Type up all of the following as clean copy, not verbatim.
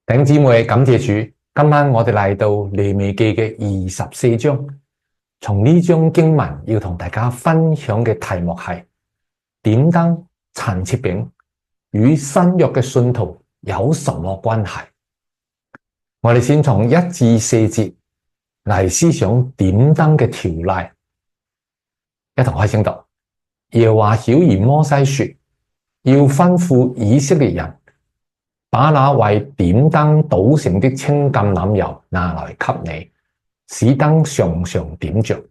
弟兄姊妹，感謝主，今晚我哋嚟到利未記嘅24章，從呢章經文要同大家分享嘅題目係點燈陳設餅與新約嘅信徒有什麼關係？我哋先從1至4節嚟思想點燈嘅條例，一同開聲讀。耶和華曉諭摩西說，要吩咐以色列人把那為點燈搗成的清橄欖油拿來給你，使燈常常點着。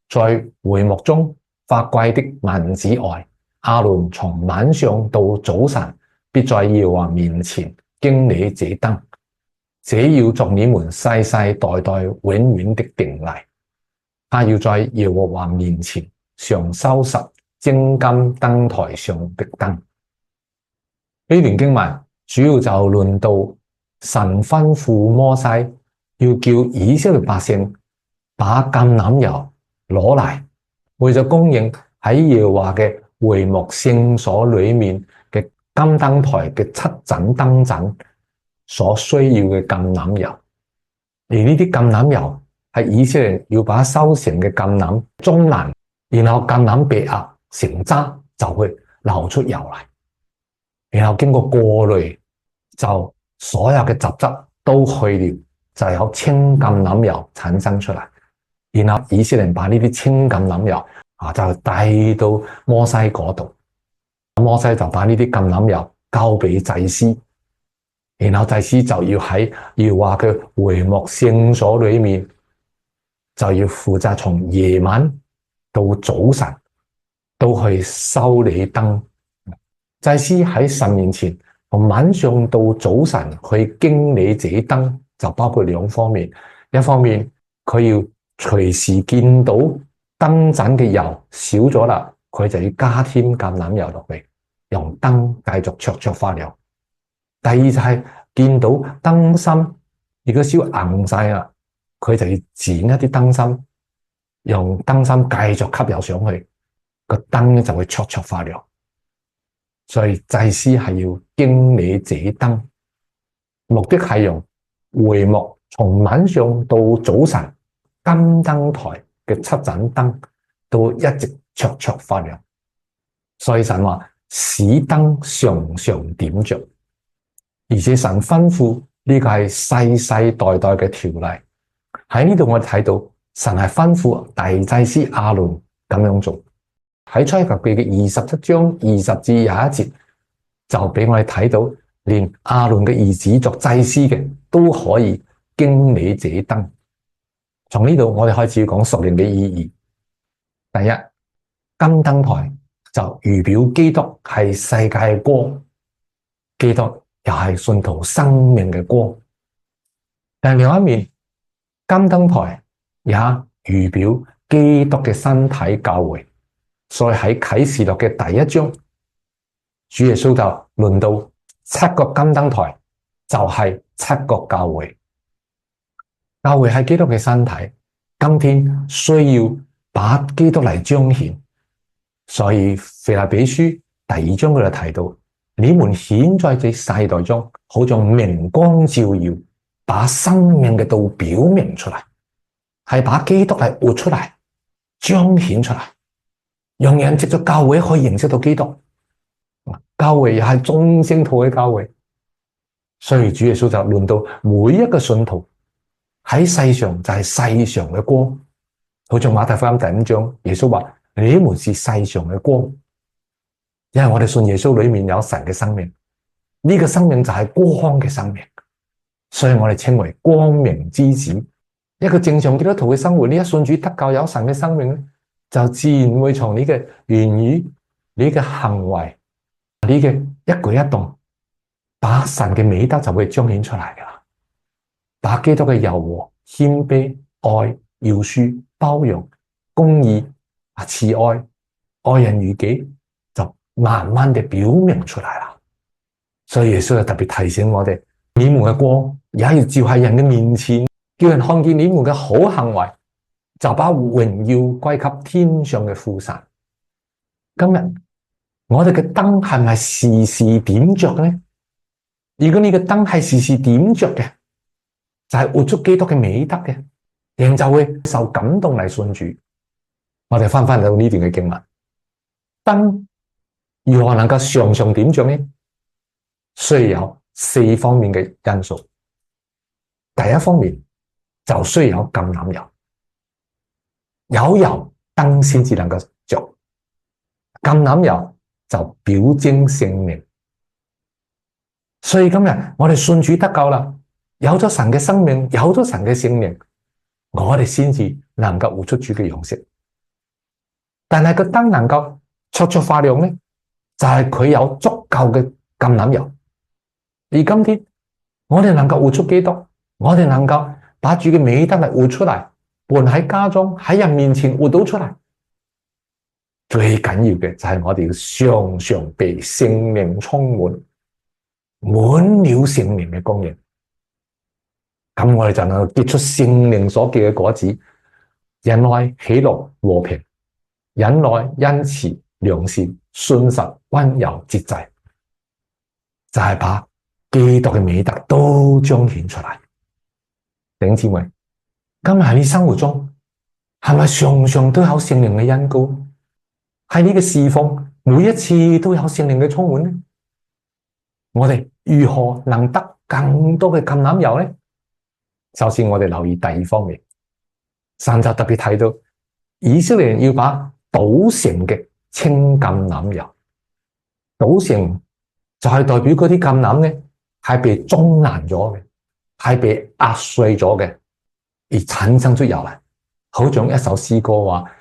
在會幕中發光的幔子外，亞倫從晚上到早晨必在耶和華面前經理這燈，這要作你們世世代代永遠的定例。他要在耶和華面前常收拾精金燈臺上的燈。呢段經文主要就論到神吩咐摩西要叫以色列百姓把橄欖油攞嚟，為咗供應喺耶和華嘅會幕聖所裏面嘅金燈臺嘅7盞燈盞所需要嘅橄欖油。而呢啲橄欖油係以色列要把收成嘅橄欖中爛，然後橄欖被壓成渣就會流出油嚟，然後經過過濾，就所有嘅雜質都去掉，就有清橄欖油產生出嚟。然後以色列人把呢啲清橄欖油就帶到摩西嗰度，摩西就把呢啲橄欖油交俾祭司，然後祭司就要喺耶和華嘅會幕聖所裏面，就要負責從夜晚到早晨都去修理燈。祭司喺神面前從晚上到早晨去經理這燈，就包括兩方面。一方面佢要隨時見到燈盞嘅油少咗啦，佢就要加添橄欖油落去，用燈繼續灼灼發亮。第二就係見到燈芯如果燒硬晒啦，佢就要剪一啲燈芯，用燈芯繼續吸油上去，個燈就會灼灼發亮。所以祭司係要經理這燈，目的係用會幕從晚上到早晨金燈臺嘅7盞燈都一直灼灼發亮。所以神話使燈常常點着，而且神吩咐呢個係世世代代嘅條例。喺呢度我哋睇到神係吩咐大祭司亞倫咁樣做。喺出埃及記嘅27章20至21節就俾我哋睇到，連亞倫嘅兒子作祭司嘅都可以經理這燈。從呢度我哋開始講屬靈嘅意義。第一，金燈臺就預表基督係世界嘅光，基督又係信徒生命嘅光。但另一面，金燈臺也預表基督嘅身體教會。所以喺啟示錄嘅第1章，主耶穌就論到7個金燈臺就係7個教會。教會係基督嘅身體，今天需要把基督嚟彰顯。所以腓立比書第2章佢就提到，你們顯在這世代中，好像明光照耀，把生命嘅道表明出嚟，係把基督嚟活出嚟，彰顯出嚟。讓人藉咗教會可以認識到基督，教會又係眾聖徒嘅教會，所以主耶穌就論到每一個信徒喺世上就係世上嘅光，好似馬太福音第5章，耶穌話你們是世上嘅光，因為我哋信耶穌裏面有神嘅生命，呢個生命就係光嘅生命，所以我哋稱為光明之子。一個正常基督徒嘅生活，呢一信主得救有神嘅生命咧，就自然會從你嘅言語、你嘅行為、你嘅一舉一動，把神嘅美德就會彰顯出嚟噶啦。把基督嘅柔和、謙卑、愛、饒恕、包容、公義、慈愛、愛人如己，就慢慢地表明出嚟啦。所以耶穌就特別提醒我哋，你們嘅光也要照喺人嘅面前，叫人看見你們嘅好行為，就把榮耀歸給天上嘅父神。今日我哋嘅燈係咪時時點着呢？如果你嘅燈係時時點着嘅，就係活出基督嘅美德嘅，人就會受感動嚟信主。我哋翻到呢段嘅經文，燈如何能夠常常點着呢？需要有4方面嘅因素。第一方面就需要有橄欖油，有油燈先至能夠着。橄欖油就表徵聖靈，所以今日我哋信主得救啦，有咗神嘅生命，有咗神嘅聖靈，我哋先至能夠活出主嘅樣式。但係個燈能夠綽綽發亮呢，就係佢有足夠嘅橄欖油。而今天我哋能夠活出基督，我哋能夠把主嘅美德嚟活出嚟，伴喺家中，喺人面前活到出嚟。最緊要嘅就係我哋要常常被聖靈充滿，滿了聖靈嘅供應。咁我哋就能夠結出聖靈所結嘅果子：仁愛、喜樂、和平、忍耐、恩慈、良善、信實、溫柔、節制，就係把基督嘅美德都彰顯出嚟。弟兄姊妹，今日喺你生活中係咪常常都有聖靈嘅恩膏？喺你嘅侍奉每一次都有聖靈嘅充滿呢？我哋如何能得更多嘅橄欖油呢？首先我哋留意第二方面，神就特別提到以色列人要把倒成嘅清橄欖油，倒成就係代表嗰啲橄欖呢係被中爛咗嘅，係被壓碎咗嘅，而產生出油嚟。好像一首詩歌話：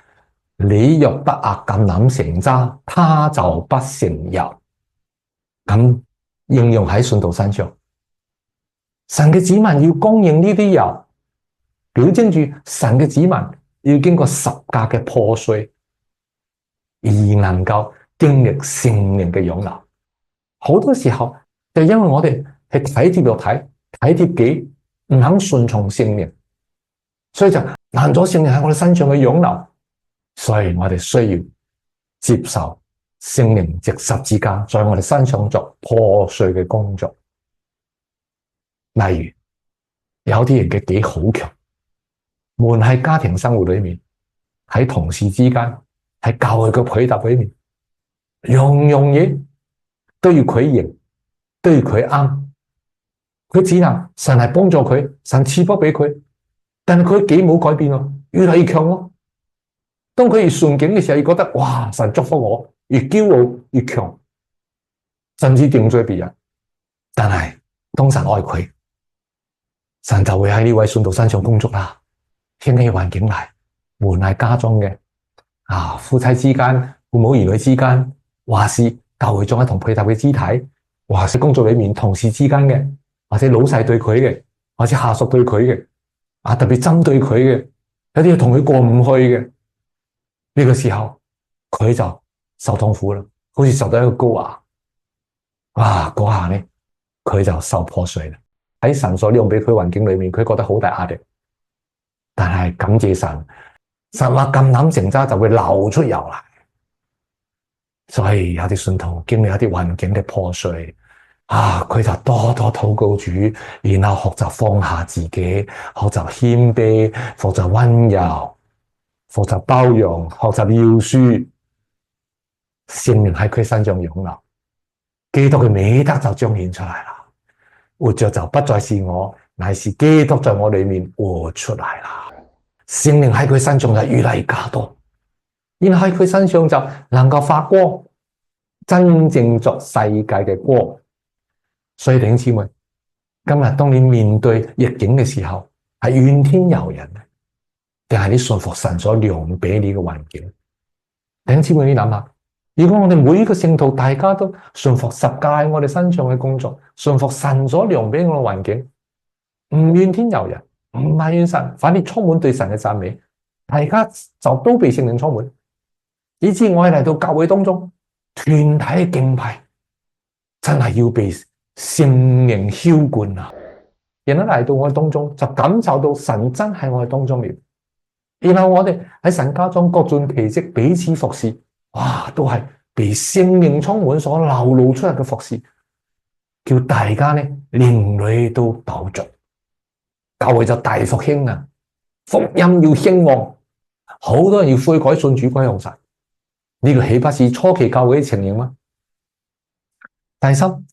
你若不壓橄欖成渣，它就不成油。咁應用喺信徒身上，神嘅子民要供應呢啲油，表徵住神嘅子民要經過十架嘅破碎，而能夠經歷聖靈嘅湧流。好多時候就因為我哋係體貼肉體，體貼己，唔肯順從聖靈，所以就攔咗聖靈喺我哋身上嘅湧流。所以我哋需要接受聖靈藉十字架在我哋身上做破碎嘅工作。例如有啲人嘅己好強，無論喺家庭生活裏面，喺同事之間，喺教會嘅配搭裏面，樣樣嘢都要佢贏，都要佢啱。佢只能神係幫助佢，神賜福俾佢，但係佢己冇改變咯，越嚟越強咯。當佢越順境嘅時候，越覺得哇，神祝福我，越驕傲越強，甚至定罪別人。但係當神愛佢，神就會喺呢位信徒身上工作啦，興起環境嚟，無論係家中嘅夫妻之間、父母兒女之間，或是教會中一同配搭嘅肢體，或是工作裏面同事之間嘅，或者老細對佢嘅，或者下屬對佢嘅，特別針對佢嘅，有啲嘢同佢過唔去嘅。呢個時候佢就受痛苦啦，好似受到一個高壓，嗰下呢佢就受破碎啦。喺神所利用俾佢環境裏面，佢覺得好大壓力。但係感謝神，神話橄欖成渣就會流出油嚟。所以有啲信徒經歷一啲環境嘅破碎，佢就多多禱告主，然後學習放下自己，學習謙卑，學習溫柔，學習包容，學習饒恕，聖靈喺佢身上湧流，基督嘅美德就彰顯出嚟啦。活着就不再是我，乃是基督在我裏面活出嚟啦。聖靈喺佢身上就越嚟越加多，然後喺佢身上就能夠發光，真正作世界嘅光。所以弟兄姊妹，今日當你面對逆境嘅時候，係怨天尤人，定係你信服神所量俾你嘅環境？弟兄姊妹，你諗下，如果我哋每一個聖徒大家都信服十架喺我哋身上嘅工作，信服神所量俾我嘅環境，唔怨天尤人，唔埋怨神，反而充滿對神嘅讚美，大家就都被聖靈充滿，以致我哋嚟到教會當中團體嘅敬拜，真係要被聖靈澆灌啊！人都嚟到我哋當中，就感受到神真係我哋當中了。然後我哋喺神家中各盡其職，彼此服侍，都係被聖靈充滿所流露出嚟嘅服侍。叫大家呢靈裏都飽足，教會就大復興啊！福音要興旺，好多人要悔改信主歸向神，呢個豈不是初期教會嘅情形嗎？第三，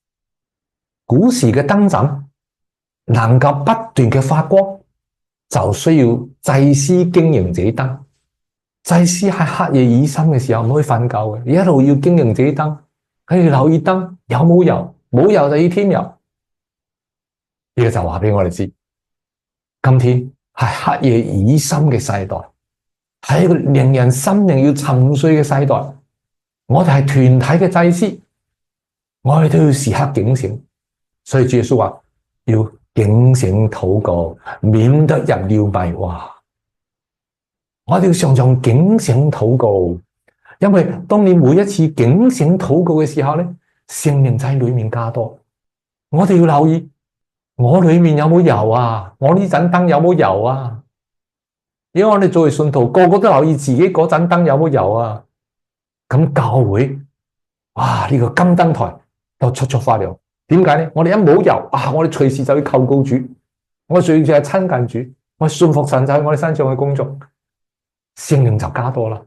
古時嘅燈盞能夠不斷嘅發光，就需要祭司經營這燈。祭司喺黑夜已深嘅時候唔可以瞓覺嘅，一路要經營這燈，佢要留意燈有冇油，冇油就要添油。呢個就話俾我哋知，今天係黑夜已深嘅世代，係一個令人心靈要沉睡嘅世代。我哋係團體嘅祭司，我哋都要時刻警醒。所以主耶穌話要警醒禱告，免得入了迷惑。我哋要常常警醒禱告，因為當你每一次警醒禱告嘅時候咧，聖靈就喺裏面加多。我哋要留意，我裏面有冇油啊？我呢盞燈有冇油啊？因為我哋作為信徒，個個都留意自己嗰盞燈有冇油啊。咁教會，哇！呢個金燈台都出發了。點解呢？我哋一冇油啊，我哋隨時就要求告主，我隨時係親近主，我信服神就喺我哋身上嘅工作，聖靈就加多啦。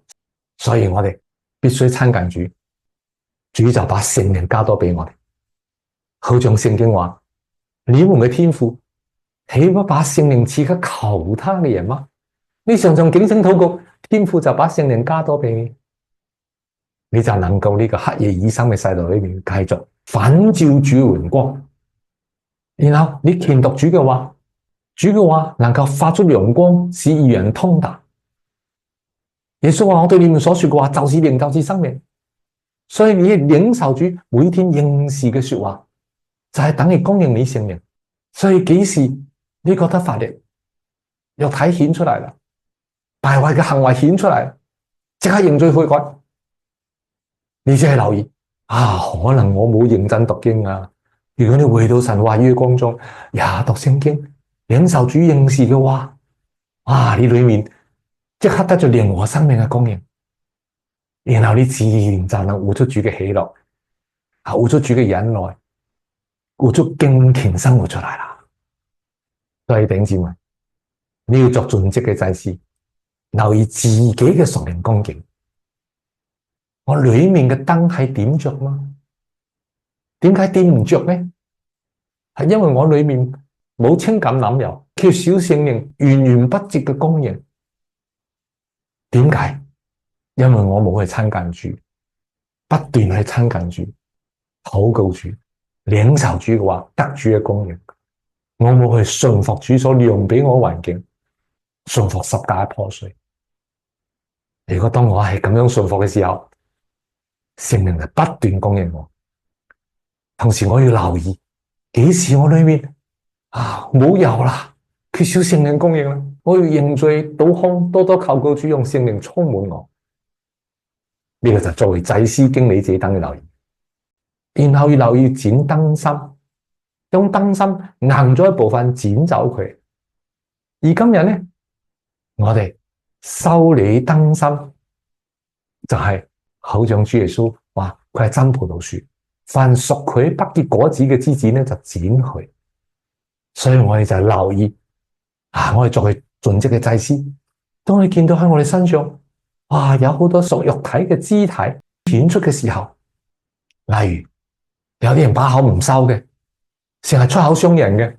所以我哋必須親近主，主就把聖靈加多俾我哋。好像聖經話：你們嘅天父豈不把聖靈賜給求他嘅人嗎？你常常警醒禱告，天父就把聖靈加多俾你，你就能夠呢個黑夜已深嘅世代裏面繼續反照主榮光。然後你虔讀主嘅話，主嘅話能夠發出陽光，使義人通達。耶穌話：我對你們所說嘅話就是靈，就是生命。所以你領受主每天應時嘅說話，就係等於供應你聖靈。所以幾時你覺得乏力，肉體顯出嚟啦，敗壞嘅行為顯出嚟，即刻認罪悔改。你只係留意啊，可能我冇認真讀經啊。如果你回到神話語嘅光中，也讀聖經，領受主應時嘅話，哇！你裏面即刻得咗靈和生命嘅供應，然後你自然就能活出主嘅喜樂，活出主嘅忍耐，活出敬虔生活出嚟啦。所以弟兄姊妹，你要作盡職嘅祭司，留意自己嘅屬靈光景。我裏面嘅燈係點着嗎？點解點唔着呢？係因為我裏面冇情感諗油，缺少聖靈源源不絕嘅供應。點解？因為我冇去親近主，不斷去親近主，禱告主，領受主嘅話，得主嘅供應。我冇去順服主所量俾我嘅環境，順服十架嘅破碎。如果當我係咁樣順服嘅時候，聖靈就不斷供應我。同時我要留意，幾時我裏面冇油啦，缺少聖靈供應啦，我要認罪倒空，多多求告主用聖靈充滿我。呢個就作為祭司經理自己等要留意。然後要留意剪燈芯，將燈芯硬咗一部分剪走佢。而今日呢，我哋修理燈芯就係好像主耶穌話佢係真葡萄樹，凡屬佢不結果子嘅枝子呢就剪去。所以我哋就留意我哋作為盡職嘅祭司，當你見到喺我哋身上有好多屬肉體嘅肢體顯出嘅時候，例如有啲人把口唔收嘅，成日出口傷人嘅，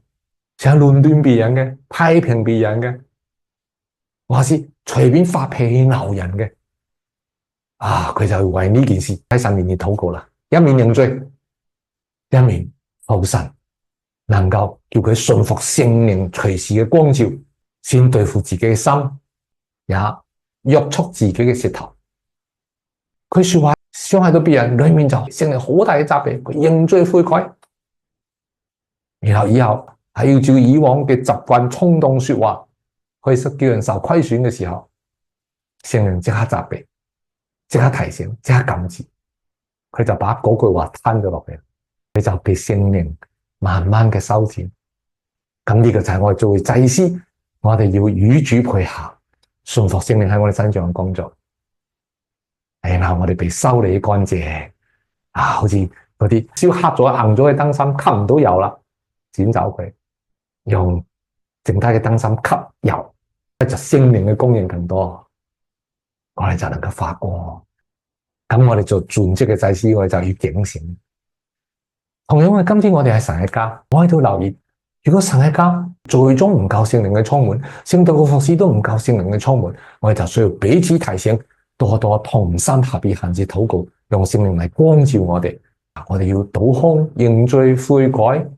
成日論斷別人嘅，批評別人嘅，或是隨便發脾氣鬧人嘅，佢就為呢件事喺神面前禱告啦，一面認罪，一面求神能夠叫佢順服聖靈隨時嘅光照，先對付自己嘅心，也約束自己嘅舌頭。佢說話傷害到別人，裏面就聖靈好大嘅責備，佢認罪悔改，然後以後係要照以往嘅習慣衝動說話，去叫人受虧損嘅時候，聖靈即刻責備，即刻提醒，即刻禁止，佢就把嗰句話吞咗落嚟，佢就被聖靈慢慢嘅修剪。咁呢個就係我哋作為祭司，我哋要與主配合，順服聖靈喺我哋身上嘅工作。然後我哋被修理乾淨，好似嗰啲燒黑咗、硬咗嘅燈芯吸唔到油啦，剪走佢，用剩低嘅燈芯吸油，就聖靈嘅供應更多，我哋就能夠發光。咁我哋做全職嘅祭司，我哋就要警醒。同樣，今天我哋係神嘅家，我喺度留意，如果神嘅家最終唔夠聖靈嘅充滿，聖道嘅服侍都唔夠聖靈嘅充滿，我哋就需要彼此提醒，多多同心合意行事禱告，用聖靈嚟光照我哋。我哋要倒空、認罪、悔改，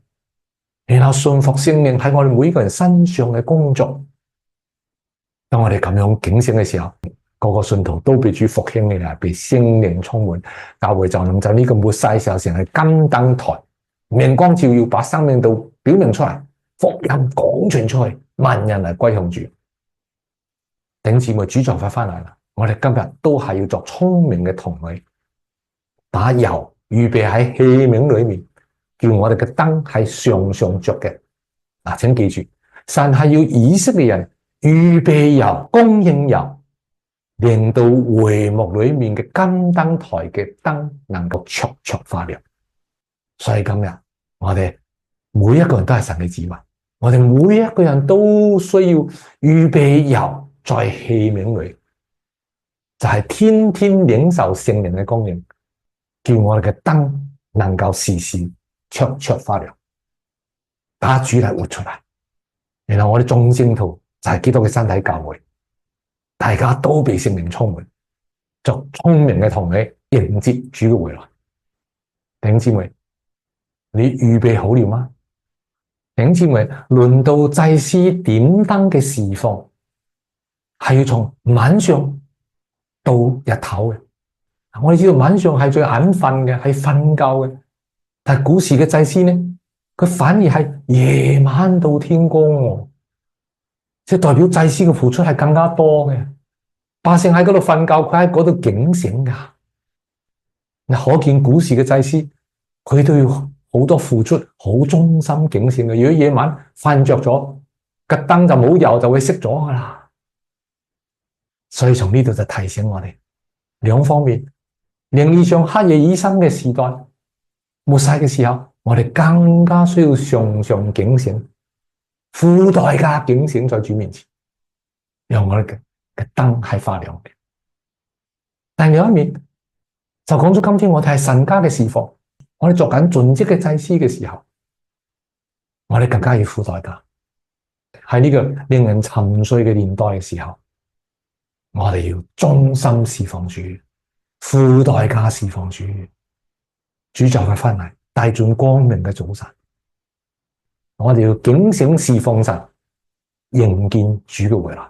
然後信服聖靈喺我哋每一個人身上嘅工作。當我哋咁樣警醒嘅時候，個個信徒都被主復興起來，被聖靈充滿，教會就能在呢個末世時候成為金燈台，明光照耀，把生命道表明出嚟，福音廣傳出去，萬人嚟歸向主。弟兄姊妹，主就快翻嚟啦！我哋今日都係要作聰明嘅童女，把油預備喺器皿裏面，叫我哋嘅燈係常常着嘅。嗱，請記住，神係要以色列人預備油、供應油，令到會幕裏面嘅金燈台嘅燈能夠灼灼發亮。所以今日我哋每一個人都係神嘅子民，我哋每一個人都需要預備油在器皿裏，就係天天領受聖靈嘅供應，叫我哋嘅燈能夠時時灼灼發亮，把主嚟活出嚟。然後我哋眾聖徒就係基督嘅身體教會，大家都被聖靈充滿，作聰明嘅童女迎接主嘅回來。弟兄姊妹，你預備好了嗎？弟兄姊妹，輪到祭司點燈嘅侍奉，係要從晚上到日頭嘅。我哋知道晚上係最眼瞓嘅，係瞓覺嘅。但係古時嘅祭司呢，佢反而係夜晚到天光喎，即係代表祭司嘅付出係更加多嘅。百姓喺嗰度瞓覺，佢喺嗰度警醒噶。可見古時嘅祭司，佢都要好多付出，好忠心警醒嘅。如果夜晚瞓着咗，個燈就冇油，就會熄咗噶啦。所以從呢度就提醒我哋兩方面，靈意上黑夜已深嘅時代，末世嘅時候，我哋更加需要常常警醒，付代價警醒在主面前，讓我哋嘅燈係發亮嘅。但另一面就講咗，今天我哋係神家嘅侍奉，我哋做緊盡職嘅祭司嘅時候，我哋更加要付代價。喺呢個令人沉睡嘅年代嘅時候，我哋要忠心侍奉主，付代價侍奉主。主就快翻嚟，帶進光明嘅早晨，我哋要警醒侍奉神，迎見主嘅回來。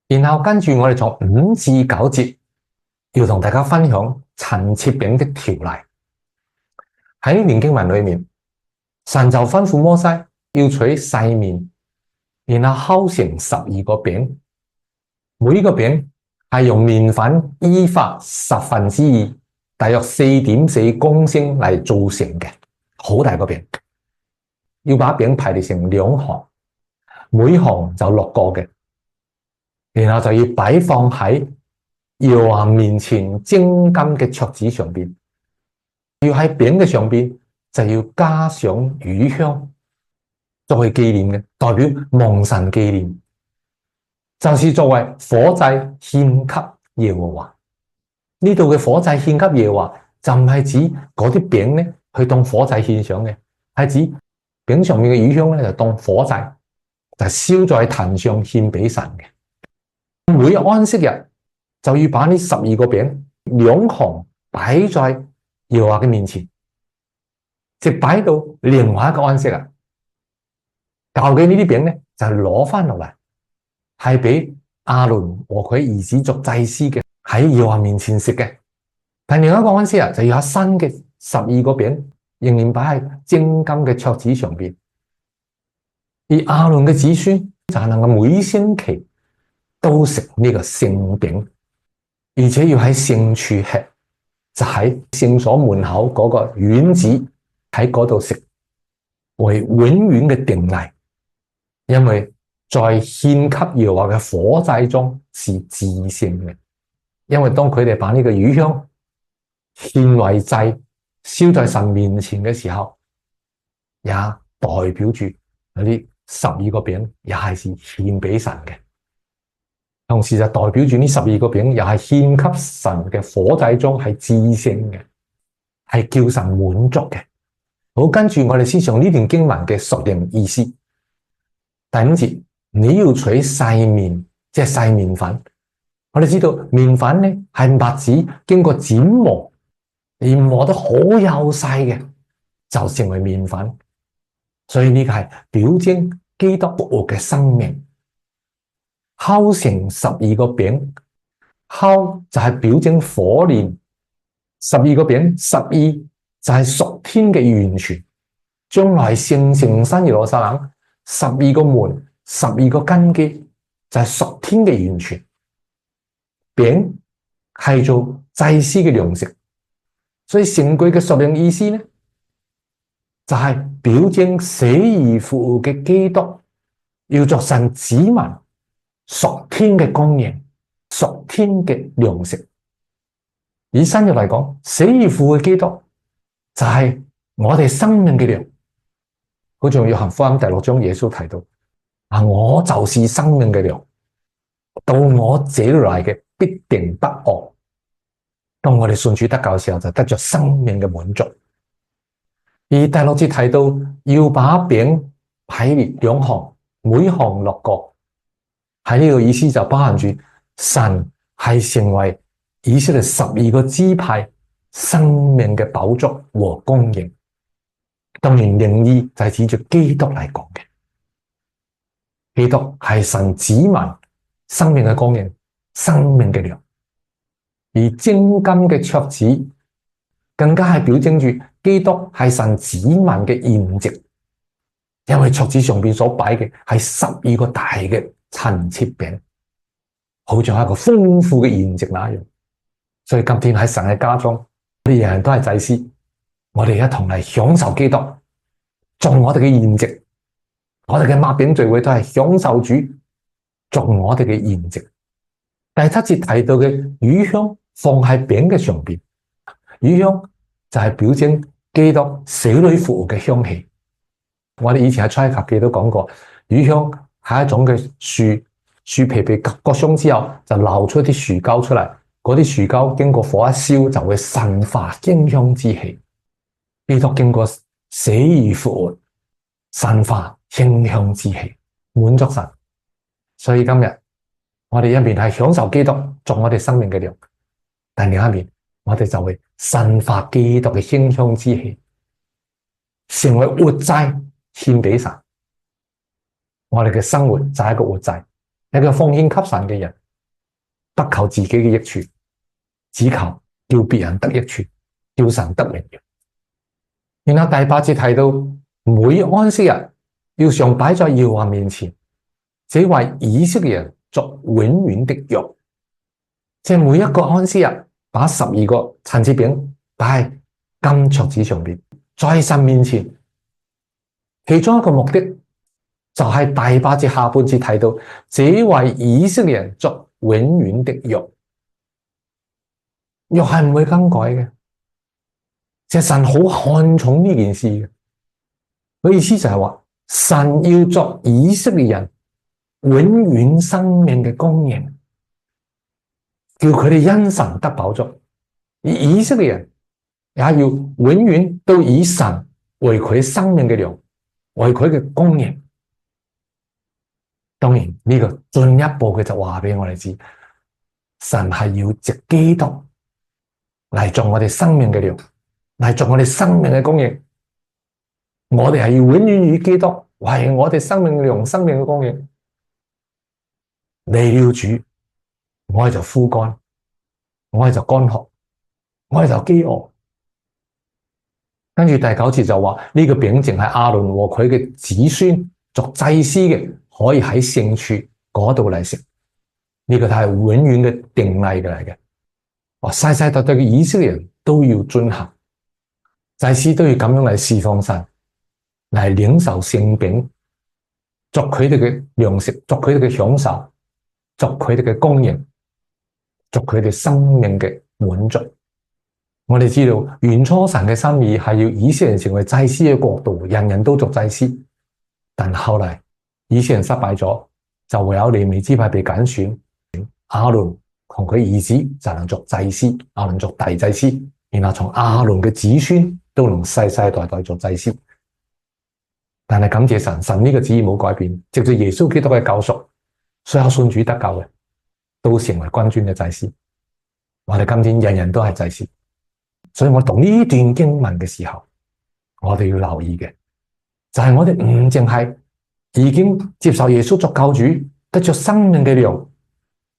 然後跟住我哋從5至9節，要同大家分享陳設餅的條例。喺呢段經文裏面，神就吩咐摩西要取細麵，然後敲成12個餅，每個餅係用麵粉伊法2/10，大約4.4公升嚟做成嘅，好大個餅。要把餅排列成2行，每行就6個嘅，然後就要擺放喺耶和華面前精金嘅桌子上邊。要喺餅嘅上邊就要加上乳香，作為紀念嘅，代表蒙神紀念，就是作為火祭獻給耶和華。呢度嘅火祭獻給耶和華，就唔係指嗰啲餅咧去當火祭獻上嘅，係指餅上面嘅乳香咧就當火祭，就燒在壇上獻俾神嘅。每日安息日就要把呢12個餅2行擺在耶和華嘅面前，直擺到另外一個安息日。舊嘅呢啲餅咧就攞翻落嚟，係俾亞倫和佢兒子作祭司嘅，喺耶和華面前食嘅。但另一個安息日就要有新嘅12個餅，仍然擺喺精金嘅桌子上邊。而亞倫嘅子孫就能夠每星期都食呢個聖餅，而且要喺聖處吃，就喺聖所門口嗰個院子喺嗰度食，為永遠嘅定例。因為在獻給耶和華嘅火祭中是至聖嘅，因為當佢哋把呢個乳香獻為祭，燒在神面前嘅時候，也代表住嗰啲12個餅也係獻俾神嘅，同時就代表住呢12個餅又係獻給神嘅火祭中係至聖嘅，係叫神滿足嘅。好，跟住我哋思想呢段經文嘅屬靈意思。第5節，你要取細麵，即係細麵粉。我哋知道麵粉咧係麥子經過剪磨，而磨得好幼細嘅，就成為麵粉。所以呢個係表徵基督復活嘅生命。烤成12個餅，烤就係表徵火煉。12個餅，12就係屬天嘅完全。將來聖城新耶路撒冷12個門，12個根基就係屬天嘅完全。餅係做祭司嘅糧食，所以成句嘅屬靈意思呢，就係表徵死而復活嘅基督要作神子民屬天嘅供應，屬天嘅糧食。以新約嚟講，死而復活嘅基督就係我哋生命嘅糧。好似約翰福音第6章耶穌提到，我就是生命嘅糧，到我這裏來嘅必定不餓。當我哋信主得救嘅時候，就得着生命嘅滿足。而第6節提到要把餅擺列2項，每項6個，喺呢個意思就包含住神係成為以色列12個支派生命嘅飽足和供應。當然靈意就係指住基督嚟講嘅，基督係神子民生命嘅供應，生命嘅糧。而精金嘅桌子更加係表徵住基督係神子民嘅筵席，因為桌子上邊所擺嘅係12個大嘅陳設餅，好像係一個豐富嘅筵席那樣。所以今天喺神嘅家中，我哋人人都係祭司，我哋一同嚟享受基督，做我哋嘅筵席。我哋嘅擘餅聚會都係享受主，做我哋嘅筵席。第7節提到嘅乳香放喺餅嘅上邊，乳香就係表徵基督死裏復活嘅香氣。我哋以前喺出埃及記都講過，乳香係一種嘅樹皮被割傷之後，就流出啲樹膠出嚟。嗰啲樹膠經過火一燒，就會散發馨香之氣。基督經過死而復活，散發馨香之氣，滿足神。所以今日我哋一面係享受基督作我哋生命嘅糧，但另一面我哋就會散發基督嘅馨香之氣，成為活祭獻俾神。我哋嘅生活就係一個活祭，一個奉獻給神嘅人，不求自己嘅益處，只求叫別人得益處，叫神得榮耀。然後第8節提到每安息日要常擺在耶和華面前，這為以色列人作永遠的約。即係每一個安息日把12個陳設餅擺喺金桌子上邊，在神面前。其中一個目的就係第8節下半節提到，這為以色列人作永遠的約。約係唔會更改嘅，其實神好看重呢件事嘅。佢意思就係話，神要作以色列人永遠生命嘅供應，叫佢哋因神得飽足。而以色列人也要永遠都以神為佢生命嘅糧，為佢嘅供應。當然呢個進一步嘅就話俾我哋知，神係要藉基督嚟做我哋生命嘅糧，嚟做我哋生命嘅供應。我哋係要永遠與基督為我哋生命嘅糧、生命嘅供應。離了主，我哋就枯乾，我哋就乾渴，我哋就飢餓。跟住第9節就話呢個餅淨係亞倫和佢嘅子孫作祭司嘅，可以喺聖處嗰度嚟食。呢個係永遠嘅定例嘅嚟嘅。世世代代嘅以色列人都要遵行，祭司都要咁樣嚟侍奉神，嚟領受聖餅，作佢哋嘅糧食，作佢哋嘅享受，作佢哋嘅供應，作佢哋生命嘅滿足。我哋知道原初神嘅心意係要以色列人成為祭司嘅國度，人人都做祭司。但後嚟以色列人失敗咗，就唯有利未支派被揀選，亞倫同佢兒子就能做祭司，亞倫做大祭司，然後從亞倫嘅子孫都能世世代代做祭司。但係感謝神，神呢個旨意冇改變，直到耶穌基督嘅救贖，所有信主得救嘅都成為君尊嘅祭司。我哋今天人人都係祭司，所以我讀呢段經文嘅時候，我哋要留意嘅就係我哋唔淨係已經接受耶穌作救主，得着生命嘅糧，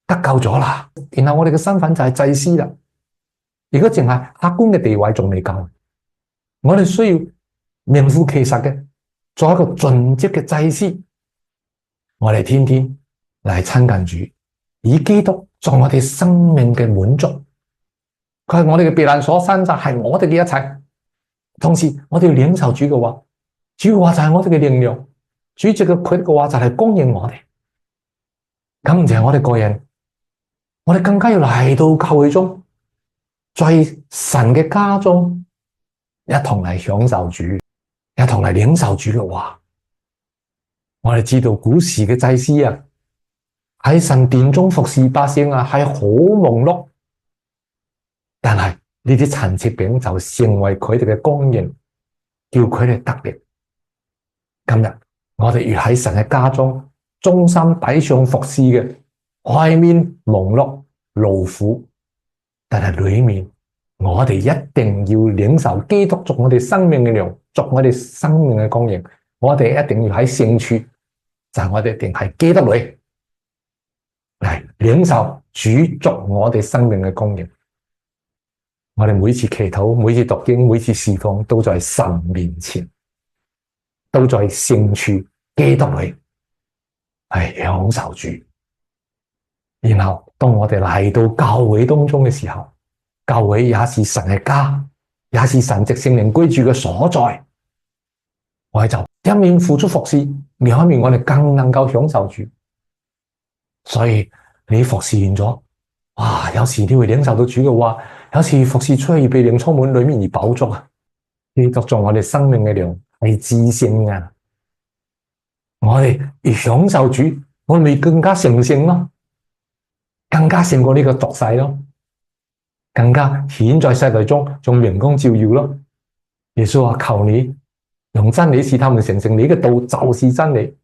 得救咗啦。然後我哋嘅身份就係祭司啦。如果淨係客觀嘅地位仲未夠，我哋需要名副其實嘅做一個盡職嘅祭司。我哋天天嚟親近主，以基督作我哋生命嘅滿足。佢係我哋嘅避難所，山寨係我哋嘅一切。同時我哋要領受主嘅話，主嘅話就係我哋嘅力量，主藉佢嘅話就係供應我哋。咁就係我哋個人，我哋更加要嚟到教會中，在神嘅家中一同嚟享受主，一同嚟領受主嘅話。我哋知道古時嘅祭司啊，喺神殿中服侍百姓啊，係好忙碌。但係呢啲陳設餅就成為佢哋嘅供應，叫佢哋得力。今日我哋越喺神嘅家中，忠心擺上服侍嘅，外面忙碌勞苦，但係裏面我哋一定要領受基督作我哋生命嘅糧，作我哋生命嘅供應。我哋一定要喺聖處，就係我哋一定係基督裏嚟領受主作我哋生命嘅供應。我哋每次祈禱、每次讀經、每次侍奉，都在神面前，都在聖處基督裏係享受主。然後當我哋嚟到教會當中嘅時候，教會也是神嘅家，也是神藉聖靈居住嘅所在。我哋就一面付出服侍，另一面我哋更能夠享受主。所以你服侍完咗，哇！有時你會領受到主嘅話，有時服侍出去被靈充滿，裏面而飽足啊！基督作我哋生命嘅糧係至聖嘅，我哋而享受主，我哋咪更加成聖咯，更加勝過呢個俗世咯，更加顯在世代中仲陽光照耀咯。耶穌話：求你用真理使他們成聖，你嘅道就是真理。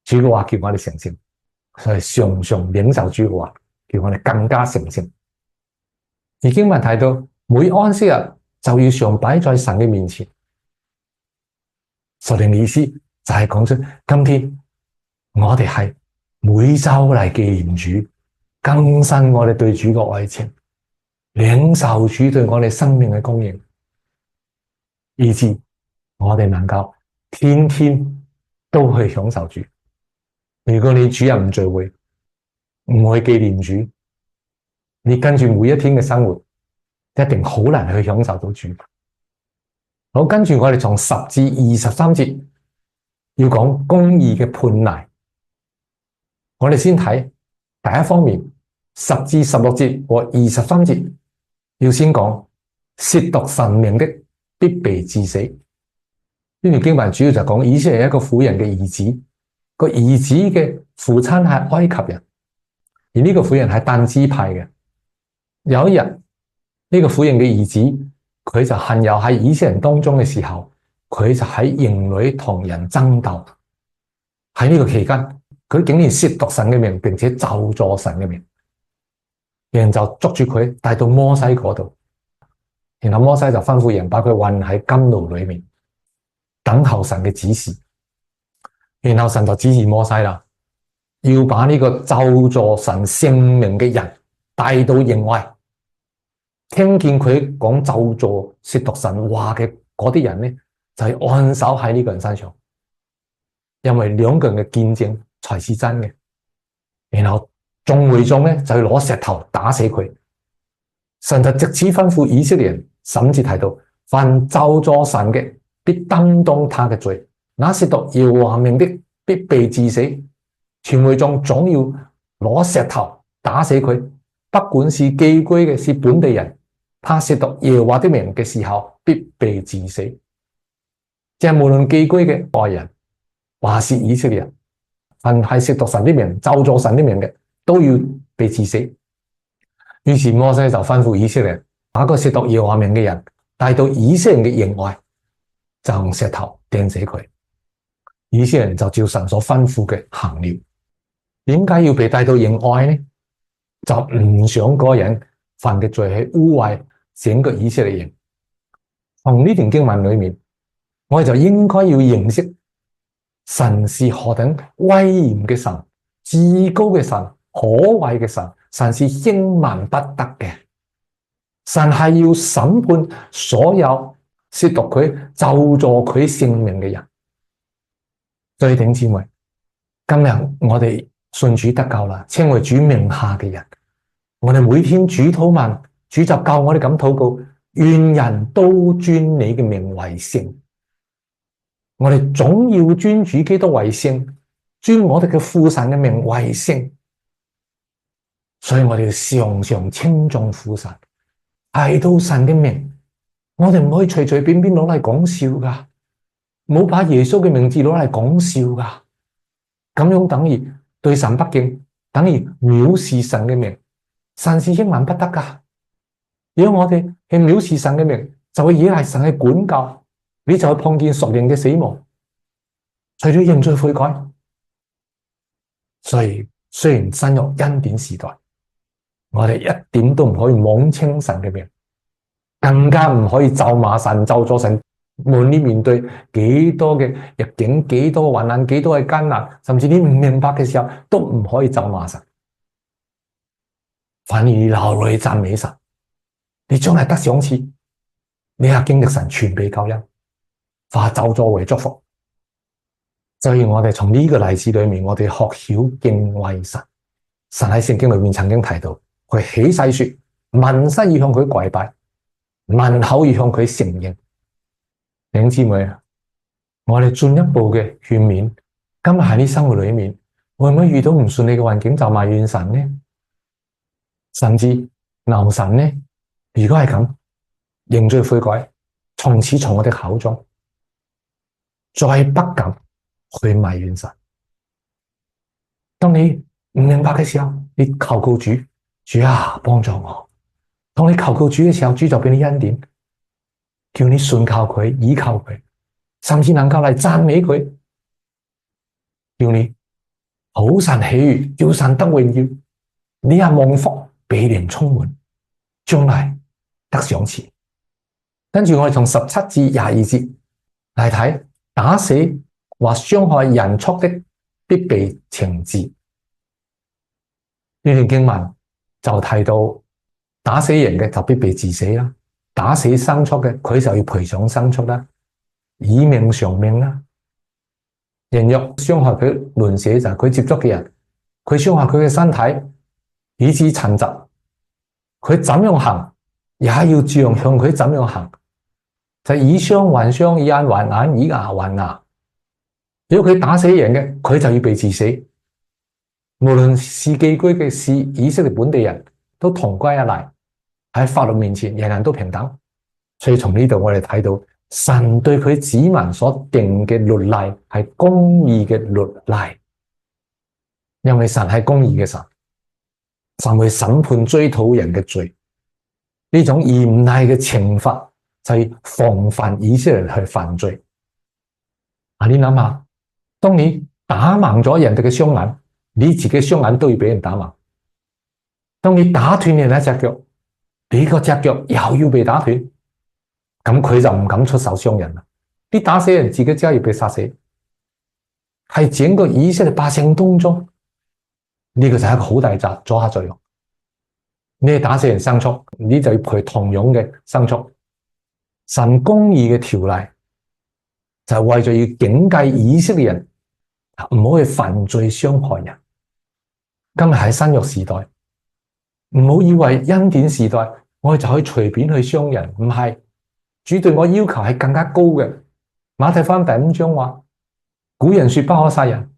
主嘅話叫我哋成聖，所以常常領受主嘅話，叫我哋更加成聖。而經文提到，每安息日就要常擺在神嘅面前。屬靈嘅意思就係講出，今天我哋係每周嚟紀念主，更新我哋對主嘅愛情，領受主對我哋生命嘅供應，以致我哋能夠天天都去享受主。如果你主日唔聚會，唔去紀念主，你跟住每一天嘅生活，一定好難去享受到主。好，跟住我哋從10至23節要講公義嘅判例。我哋先睇第一方面，10至16節和23節要先講褻瀆神名的必被治死。呢段經文主要就講以色列一個婦人嘅兒子，個兒子嘅父親係埃及人，而呢個婦人係但支派嘅。有一日，呢個婦人嘅兒子佢就行遊喺以色列人當中嘅時候，佢就喺營裏同人爭鬥。喺呢個期間，佢竟然褻瀆神嘅名，並且咒詛神嘅名。人就捉住佢帶到摩西嗰度，然後摩西就吩咐人把佢困喺監牢裏面，等候神嘅指示。然後神就指示摩西啦，要把呢個咒詛神聖名嘅人帶到營外，聽見佢講咒詛褻瀆神話嘅嗰啲人呢，就係按手喺呢個人身上，因為兩個人嘅見證才是真嘅。然後眾會眾呢，就要攞石頭打死佢。神就藉此吩咐以色列人，甚至提到凡咒詛神嘅，必擔當他嘅罪；那褻瀆耶和華名的，必被治死。全會眾總要攞石頭打死佢，不管是寄居嘅，是本地人，他褻瀆耶和華的名嘅時候，必被治死。即係無論寄居嘅外人，還是以色列人，凡係褻瀆神的名、咒詛神的名嘅，都要被治死。於是摩西就吩咐以色列人，把個褻瀆耶和華名嘅人帶到以色列人嘅營外，就用石頭掟死佢。以色列人就照神所吩咐嘅行了。點解要被帶到營外呢？就唔想嗰個人犯嘅罪係污穢整個以色列營。從呢段經文裏面，我哋就應該要認識神是何等威嚴嘅神、至高嘅神、可畏嘅神。神是輕慢不得嘅，神係要審判所有褻瀆佢、咒詛佢聖名嘅人。所以弟兄姊妹，今日我哋信主得救啦，稱為主名下嘅人，我哋每天主禱文，主就教我哋咁禱告：願人都尊你嘅名為聖。我哋總要尊主基督為聖，尊我哋嘅父神嘅名為聖。所以我哋要常常稱頌父神，提到神嘅名，我哋唔可以隨隨便便攞嚟講笑噶，唔好把耶穌嘅名字攞嚟講笑噶，咁樣等於對神不敬，等於藐視神嘅名。神是輕慢不得噶。如果我哋係藐視神嘅名，就會以為神係管教，你就會碰見屬靈嘅死亡。除咗認罪悔改，所以雖然新約恩典時代，我哋一點都唔可以妄稱神嘅名，更加唔可以咒罵神、咒詛神。無論你面對幾多嘅逆境、幾多患難、幾多嘅艱難，甚至你唔明白嘅時候，都唔可以咒罵神。反而流淚讚美神，你將來得賞賜，你係經歷神全備救恩，化咒詛為祝福。所以我哋從呢個例子裏面，我哋學曉敬畏神。神喺聖經裏面曾經提到，佢起誓說，民身要向佢跪拜，民口要向佢承認。弟兄姊妹，我哋進一步嘅勸勉，今日喺呢生活裏面，會唔會遇到唔順利嘅環境就埋怨神呢？甚至鬧神呢？如果係咁，認罪悔改，從此從我哋口中再不敢去埋怨神。當你唔明白嘅時候，你求告主，主啊，幫助我。當你求告主嘅時候，主就俾你恩典，叫你信靠佢、依靠佢，甚至能夠嚟讚美佢，叫你好神喜悅，叫神得榮耀。你係蒙福，俾人充滿，將來得賞賜。跟住我哋從17至22節嚟睇，打死或傷害人畜的，必被懲治。呢段經文就提到，打死人嘅就必被治死啦，打死牲畜嘅佢就要賠償牲畜啦，以命償命啦。人若傷害佢鄰舍，就係佢接觸嘅人，佢傷害佢嘅身體，以致殘疾，佢怎樣行，也要照樣向佢怎樣行，就以傷還傷，以眼還眼，以牙還牙。如果佢打死人嘅，佢就要被治死。無論是寄居嘅，是以色列本地人，都同歸一例，喺法律面前，人人都平等。所以從呢度我哋睇到，神對佢子民所定嘅律例係公義嘅律例，因為神係公義嘅神，神會審判追討人嘅罪。呢種嚴厲嘅懲罰就係防範以色列人去犯罪。你諗下，當你打盲咗人哋嘅雙眼，你自己雙眼都要俾人打盲。當你打斷人一隻腳，你個隻腳又要被打斷，咁佢就唔敢出手傷人啦。你打死人，自己真係要被殺死。係整個以色列百姓當中，呢個就係一個好大嘅阻嚇作用。你打死人牲畜，你就要賠同樣嘅牲畜。神公義嘅條例就係為咗要警戒以色列人唔好去犯罪傷害人。今日喺新約時代，唔好以為恩典時代我哋就可以隨便去傷人，唔係。主對我要求係更加高嘅。馬太福音第5章話，古人說不可殺人，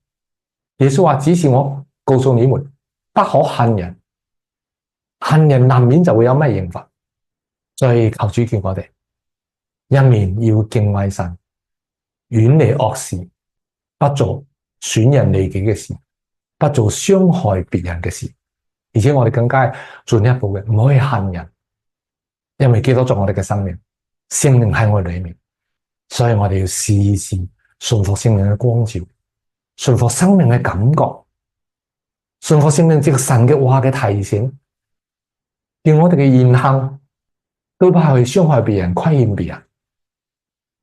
耶穌話只是我告訴你們不可恨人，恨人難免就會有咩刑罰。所以求主叫我哋一面要敬畏神，遠離惡事，不做損人利己嘅事，不做傷害別人嘅事，而且我哋更加進一步嘅唔可以恨人，因為基督做我哋嘅生命，聖靈喺我哋裏面，所以我哋要時時順服聖靈嘅光照，順服生命嘅感覺，順服聖靈藉神嘅話嘅提醒，叫我哋嘅言行都不係去傷害別人、虧欠別人，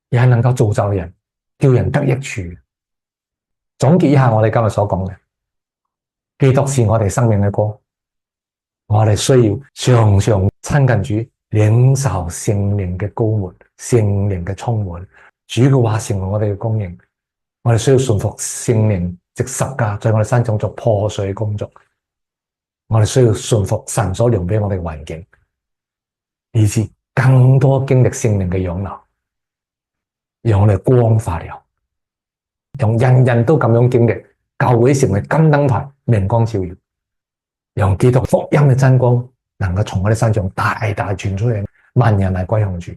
而係能夠造就人，叫人得益處。總結一下我哋今日所講嘅，基督是我哋生命嘅光，我哋需要常常親近主，領受聖靈嘅膏抹、聖靈嘅充滿，主嘅話成為我哋嘅供應。我哋需要順服聖靈，藉十架在我哋身上做破碎嘅工作。我哋需要順服神所量俾我哋嘅環境，以致更多經歷聖靈嘅湧流，讓我哋光發了，讓人人都咁樣經歷，教會成為金燈台，明光照耀，讓基督福音嘅真光能夠從我哋身上大大傳出去，萬人嚟歸向主。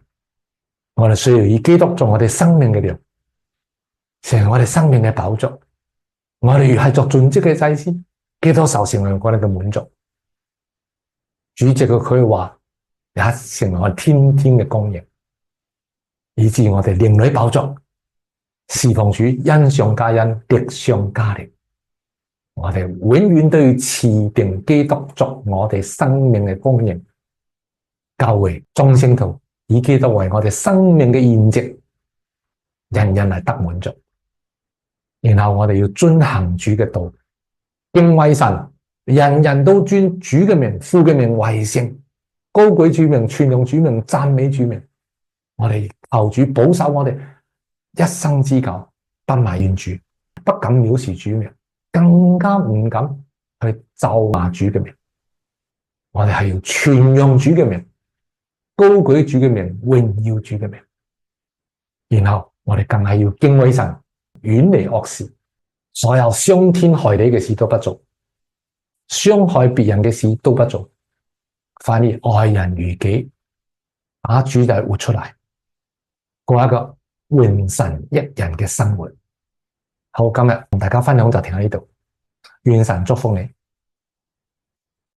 我哋需要以基督做我哋生命嘅糧，成為我哋生命嘅飽足。我哋越係作盡職嘅祭司，基督就成為我哋嘅滿足。主席嘅佢話也成為我哋天天嘅供應，以致我哋靈裏飽足，侍奉主恩上加恩，力上加力。我哋永遠都要持定基督作我哋生命嘅供應。教會眾聖徒以基督為我哋生命嘅現值，人人係得滿足。然後我哋要遵行主嘅道，敬畏神，人人都尊主嘅名、父嘅名為聖，高舉主名、傳揚主名、讚美主名。我哋求主保守我哋一生之久，不埋怨主，不敢藐視主名，更加唔敢去咒罵主嘅名。我哋係要傳揚主嘅名，高舉主嘅名，榮耀主嘅名。然後我哋更係要敬畏神，遠離惡事，所有傷天害理嘅事都不做，傷害別人嘅事都不做，反而愛人如己，把主就活出嚟，過一個榮神益人嘅生活。好，今日同大家分享就停喺呢度，願神祝福你。